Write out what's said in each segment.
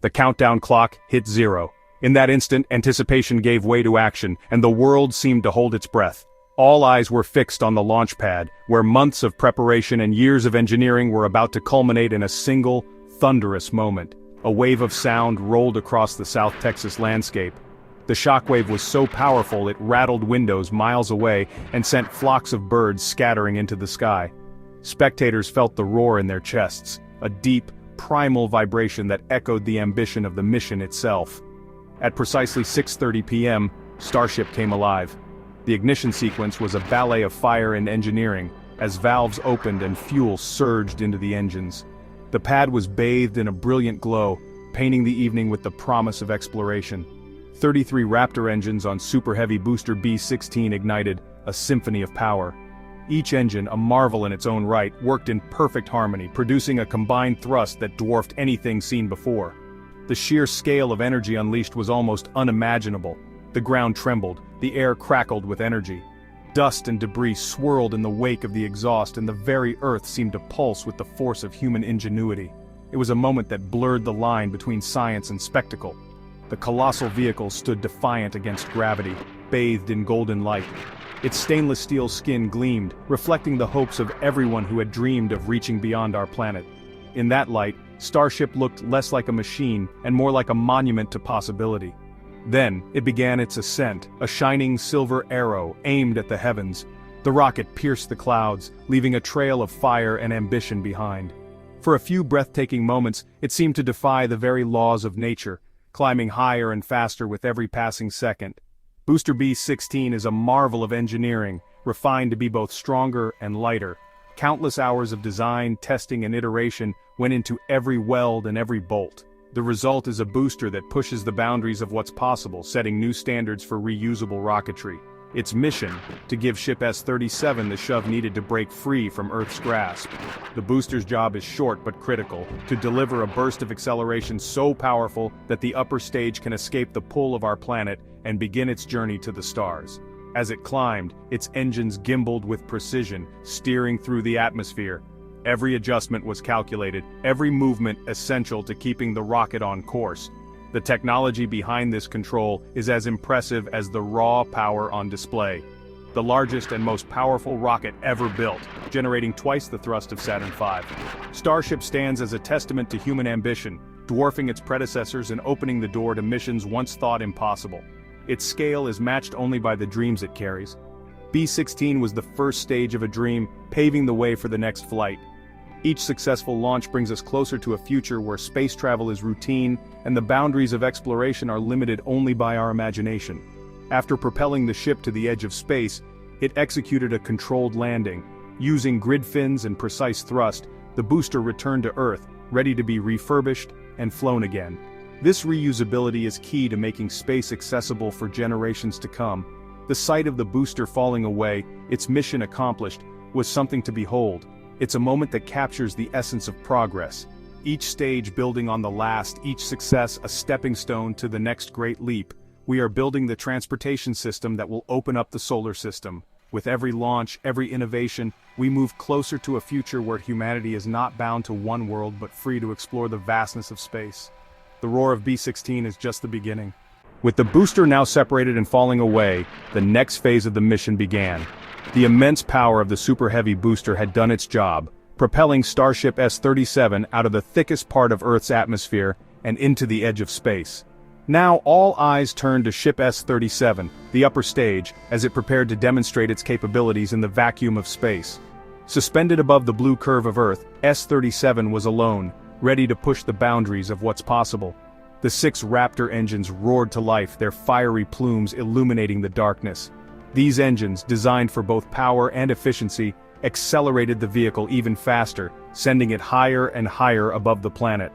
The countdown clock hit 0. In that instant, anticipation gave way to action, and the world seemed to hold its breath. All eyes were fixed on the launch pad, where months of preparation and years of engineering were about to culminate in a single, thunderous moment. A wave of sound rolled across the South Texas landscape. The shockwave was so powerful it rattled windows miles away and sent flocks of birds scattering into the sky. Spectators felt the roar in their chests, a deep, primal vibration that echoed the ambition of the mission itself. At precisely 6:30 p.m., Starship came alive. The ignition sequence was a ballet of fire and engineering, as valves opened and fuel surged into the engines. The pad was bathed in a brilliant glow, painting the evening with the promise of exploration. 33 Raptor engines on Super Heavy booster B-16 ignited, a symphony of power. Each engine, a marvel in its own right, worked in perfect harmony, producing a combined thrust that dwarfed anything seen before. The sheer scale of energy unleashed was almost unimaginable. The ground trembled, the air crackled with energy. Dust and debris swirled in the wake of the exhaust, and the very earth seemed to pulse with the force of human ingenuity. It was a moment that blurred the line between science and spectacle. The colossal vehicle stood defiant against gravity, bathed in golden light. Its stainless steel skin gleamed, reflecting the hopes of everyone who had dreamed of reaching beyond our planet. In that light, Starship looked less like a machine and more like a monument to possibility. Then, it began its ascent, a shining silver arrow aimed at the heavens. The rocket pierced the clouds, leaving a trail of fire and ambition behind. For a few breathtaking moments, it seemed to defy the very laws of nature, climbing higher and faster with every passing second. Booster B-16 is a marvel of engineering, refined to be both stronger and lighter. Countless hours of design, testing and iteration went into every weld and every bolt. The result is a booster that pushes the boundaries of what's possible, setting new standards for reusable rocketry. Its mission, to give Ship S-37 the shove needed to break free from Earth's grasp. The booster's job is short but critical, to deliver a burst of acceleration so powerful that the upper stage can escape the pull of our planet and begin its journey to the stars. As it climbed, its engines gimbaled with precision, steering through the atmosphere. Every adjustment was calculated, every movement essential to keeping the rocket on course. The technology behind this control is as impressive as the raw power on display. The largest and most powerful rocket ever built, generating twice the thrust of Saturn V. Starship stands as a testament to human ambition, dwarfing its predecessors and opening the door to missions once thought impossible. Its scale is matched only by the dreams it carries. B-16 was the first stage of a dream, paving the way for the next flight. Each successful launch brings us closer to a future where space travel is routine and the boundaries of exploration are limited only by our imagination. After propelling the ship to the edge of space, it executed a controlled landing. Using grid fins and precise thrust, the booster returned to Earth, ready to be refurbished and flown again. This reusability is key to making space accessible for generations to come. The sight of the booster falling away, its mission accomplished, was something to behold. It's a moment that captures the essence of progress. Each stage building on the last, each success a stepping stone to the next great leap. We are building the transportation system that will open up the solar system. With every launch, every innovation, we move closer to a future where humanity is not bound to one world but free to explore the vastness of space. The roar of B-16 is just the beginning. With the booster now separated and falling away, the next phase of the mission began. The immense power of the Super Heavy booster had done its job, propelling Starship S-37 out of the thickest part of Earth's atmosphere and into the edge of space. Now all eyes turned to Ship S-37, the upper stage, as it prepared to demonstrate its capabilities in the vacuum of space. Suspended above the blue curve of Earth, S-37 was alone, ready to push the boundaries of what's possible. The 6 Raptor engines roared to life, their fiery plumes illuminating the darkness. These engines, designed for both power and efficiency, accelerated the vehicle even faster, sending it higher and higher above the planet.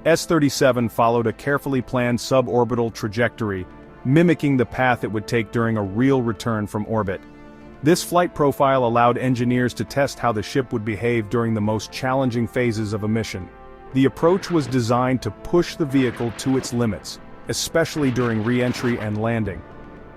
S-37 followed a carefully planned suborbital trajectory, mimicking the path it would take during a real return from orbit. This flight profile allowed engineers to test how the ship would behave during the most challenging phases of a mission. The approach was designed to push the vehicle to its limits, especially during re-entry and landing.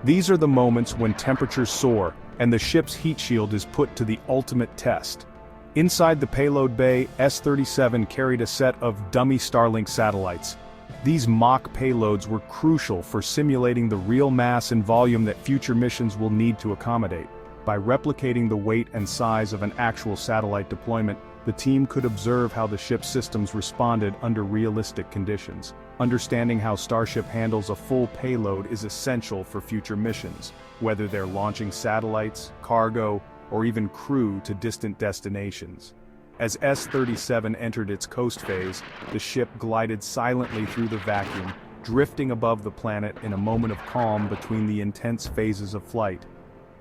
These are the moments when temperatures soar, and the ship's heat shield is put to the ultimate test. Inside the payload bay, S-37 carried a set of dummy Starlink satellites. These mock payloads were crucial for simulating the real mass and volume that future missions will need to accommodate. By replicating the weight and size of an actual satellite deployment, the team could observe how the ship's systems responded under realistic conditions. Understanding how Starship handles a full payload is essential for future missions, whether they're launching satellites, cargo, or even crew to distant destinations. As S-37 entered its coast phase, the ship glided silently through the vacuum, drifting above the planet in a moment of calm between the intense phases of flight.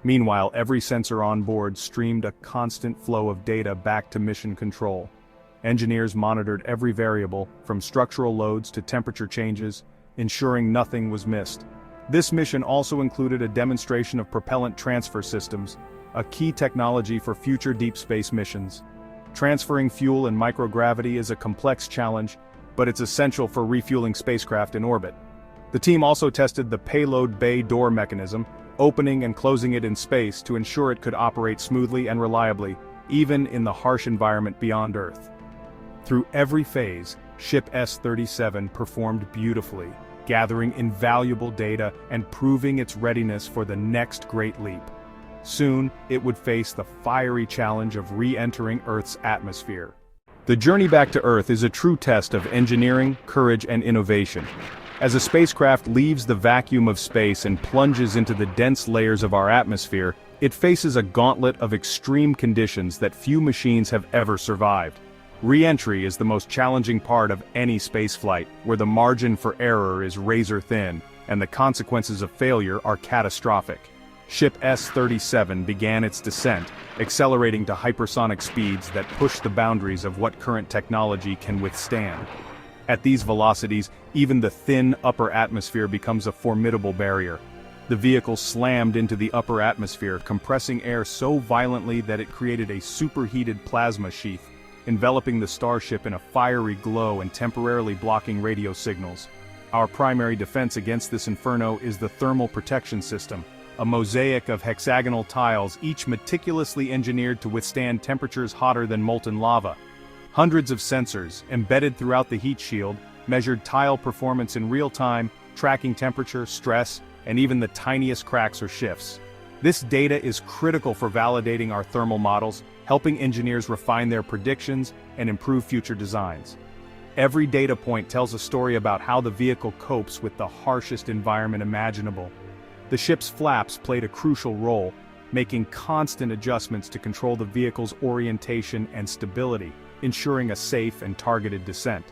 Meanwhile, every sensor on board streamed a constant flow of data back to mission control. Engineers monitored every variable, from structural loads to temperature changes, ensuring nothing was missed. This mission also included a demonstration of propellant transfer systems, a key technology for future deep space missions. Transferring fuel in microgravity is a complex challenge, but it's essential for refueling spacecraft in orbit. The team also tested the payload bay door mechanism, opening and closing it in space to ensure it could operate smoothly and reliably, even in the harsh environment beyond Earth. Through every phase, Ship S-37 performed beautifully, gathering invaluable data and proving its readiness for the next great leap. Soon, it would face the fiery challenge of re-entering Earth's atmosphere. The journey back to Earth is a true test of engineering, courage, and innovation. As a spacecraft leaves the vacuum of space and plunges into the dense layers of our atmosphere, it faces a gauntlet of extreme conditions that few machines have ever survived. Re-entry is the most challenging part of any spaceflight, where the margin for error is razor-thin, and the consequences of failure are catastrophic. Ship S-37 began its descent, accelerating to hypersonic speeds that push the boundaries of what current technology can withstand. At these velocities, even the thin upper atmosphere becomes a formidable barrier. The vehicle slammed into the upper atmosphere, compressing air so violently that it created a superheated plasma sheath, enveloping the Starship in a fiery glow and temporarily blocking radio signals. Our primary defense against this inferno is the thermal protection system, a mosaic of hexagonal tiles, each meticulously engineered to withstand temperatures hotter than molten lava. Hundreds of sensors, embedded throughout the heat shield, measured tile performance in real time, tracking temperature, stress, and even the tiniest cracks or shifts. This data is critical for validating our thermal models, helping engineers refine their predictions and improve future designs. Every data point tells a story about how the vehicle copes with the harshest environment imaginable. The ship's flaps played a crucial role, making constant adjustments to control the vehicle's orientation and stability, ensuring a safe and targeted descent.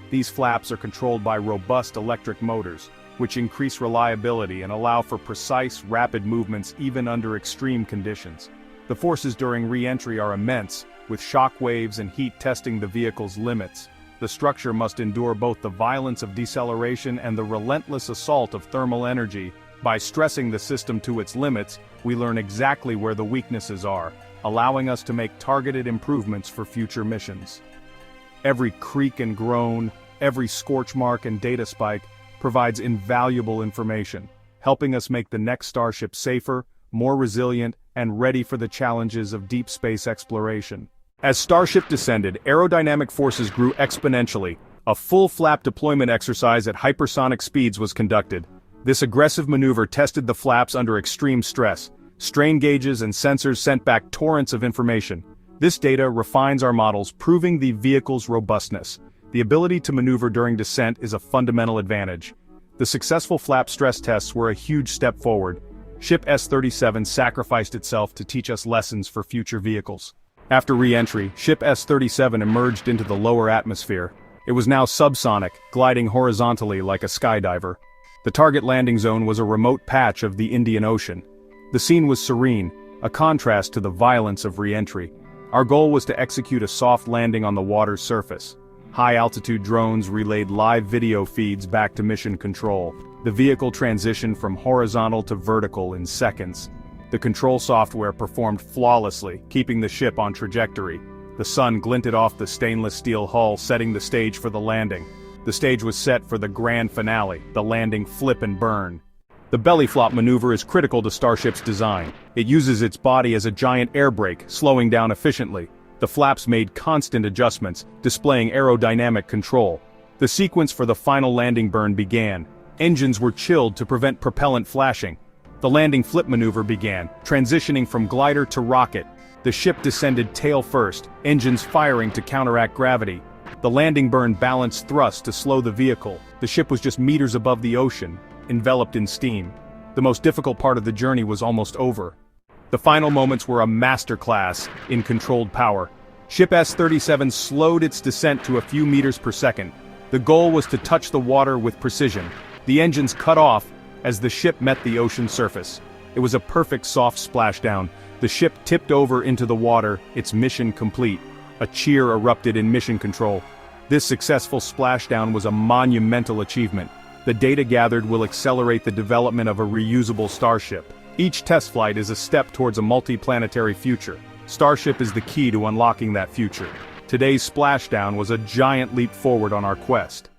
These flaps are controlled by robust electric motors, which increase reliability and allow for precise, rapid movements even under extreme conditions. The forces during re-entry are immense, with shock waves and heat testing the vehicle's limits. The structure must endure both the violence of deceleration and the relentless assault of thermal energy. By stressing the system to its limits, we learn exactly where the weaknesses are, allowing us to make targeted improvements for future missions. Every creak and groan, every scorch mark and data spike provides invaluable information, helping us make the next Starship safer, more resilient, and ready for the challenges of deep space exploration. As Starship descended, aerodynamic forces grew exponentially. A full flap deployment exercise at hypersonic speeds was conducted. This aggressive maneuver tested the flaps under extreme stress. Strain gauges and sensors sent back torrents of information. This data refines our models, proving the vehicle's robustness. The ability to maneuver during descent is a fundamental advantage. The successful flap stress tests were a huge step forward. Ship S-37 sacrificed itself to teach us lessons for future vehicles. After re-entry, Ship S-37 emerged into the lower atmosphere. It was now subsonic, gliding horizontally like a skydiver. The target landing zone was a remote patch of the Indian Ocean. The scene was serene, a contrast to the violence of re-entry. Our goal was to execute a soft landing on the water's surface. High-altitude drones relayed live video feeds back to mission control. The vehicle transitioned from horizontal to vertical in seconds. The control software performed flawlessly, keeping the ship on trajectory. The sun glinted off the stainless steel hull, setting the stage for the landing. The stage was set for the grand finale, the landing flip and burn. The belly flop maneuver is critical to Starship's design. It uses its body as a giant air brake, slowing down efficiently. The flaps made constant adjustments, displaying aerodynamic control. The sequence for the final landing burn began. Engines were chilled to prevent propellant flashing. The landing flip maneuver began, transitioning from glider to rocket. The ship descended tail first, engines firing to counteract gravity. The landing burn balanced thrust to slow the vehicle. The ship was just meters above the ocean, enveloped in steam. The most difficult part of the journey was almost over. The final moments were a masterclass in controlled power. Ship S-37 slowed its descent to a few meters per second. The goal was to touch the water with precision. The engines cut off as the ship met the ocean surface. It was a perfect soft splashdown. The ship tipped over into the water, its mission complete. A cheer erupted in mission control. This successful splashdown was a monumental achievement. The data gathered will accelerate the development of a reusable Starship. Each test flight is a step towards a multi-planetary future. Starship is the key to unlocking that future. Today's splashdown was a giant leap forward on our quest.